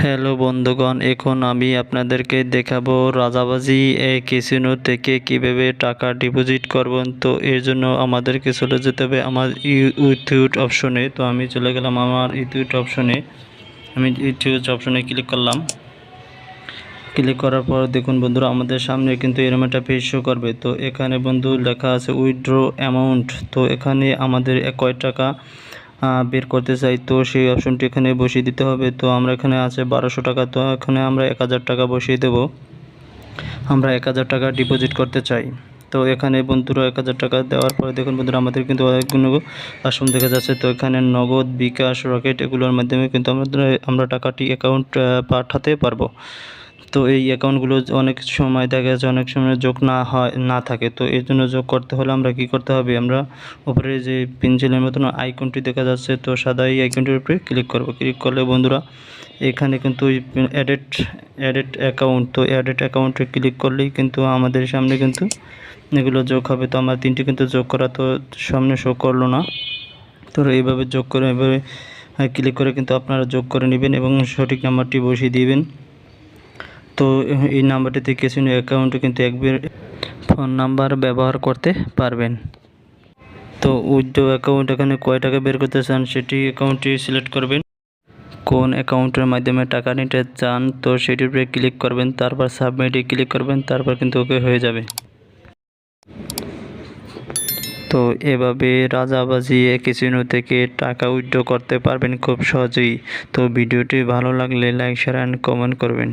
Hello বন্ধুগণ, এখন আমি আপনাদেরকে দেখাবো রাজাবাজি ক্যাসিনো থেকে কিভাবে টাকা ডিপোজিট করবেন। তো এর জন্য আমাদেরকে চলে যেতে হবে আমার ইউটিউব অপশনে। তো আমি চলে গেলাম আমার ইউটিউব অপশনে। আমি ইউটিউব অপশনে ক্লিক করলাম। ক্লিক করার পর দেখুন বন্ধুরা, আমাদের সামনে কিন্তু এরকম একটা পেজ শো করবে। তো এখানে বন্ধু লেখা আছে উইথড্র অ্যামাউন্ট। তো এখানে আমাদের কয় টাকা বের করতে চাই, তো সেই অপশনটি এখানে বসিয়ে দিতে হবে। তো আমরা এখানে আছে 1200 টাকা, তো এখানে আমরা 1000 টাকা বসিয়ে দেব। আমরা 1000 টাকা ডিপোজিট করতে চাই। তো এখানে বন্ধুরা 1000 টাকা দেওয়ার পরে দেখুন বন্ধুরা, আমাদের কিন্তু অনেকগুলো অপশন দেখা যাচ্ছে। তো এখানে নগদ, বিকাশ, রকেট এগুলোর মাধ্যমে কিন্তু আমরা টাকাটি অ্যাকাউন্ট পাঠাতে পারবো। তো এই অ্যাকাউন্টগুলো অনেক সময় দেখা যাচ্ছে অনেক সময় যোগ না থাকে। তো এর জন্য যোগ করতে হলে আমরা কি করতে হবে, আমরা উপরে যে পেন্সিলের মতন আইকনটি দেখা যাচ্ছে, তো সাদা এই আইকনটির উপরে ক্লিক করব। ক্লিক করলে বন্ধুরা এখানে কিন্তু অ্যাডেড অ্যাকাউন্ট, তো অ্যাডেড অ্যাকাউন্টে ক্লিক করলেই কিন্তু আমাদের সামনে কিন্তু এগুলো যোগ হবে। তো আমার তিনটি কিন্তু যোগ করা তো সামনে শো করলো না। তো এইভাবে যোগ করে এভাবে ক্লিক করে কিন্তু আপনারা যোগ করে নেবেন এবং সঠিক নাম্বারটি বসিয়ে দিবেন। তো এই নাম্বারটিতে ক্যাসিনো অ্যাকাউন্টে কিন্তু একবার ফোন নাম্বার ব্যবহার করতে পারবেন। তো উইথড্র অ্যাকাউন্ট এখানে কয় টাকা বের করতে চান সেটি অ্যাকাউন্টটি সিলেক্ট করবেন। কোন অ্যাকাউন্টের মাধ্যমে টাকা নিতে চান তো সেটির উপরে ক্লিক করবেন, তারপর সাবমিটে ক্লিক করবেন, তারপর কিন্তু ওকে হয়ে যাবে। তো এভাবে রাজাবাজি ক্যাসিনো থেকে টাকা উইথড্র করতে পারবেন খুব সহজেই। তো ভিডিওটি ভালো লাগলে লাইক, শেয়ার অ্যান্ড কমেন্ট করবেন।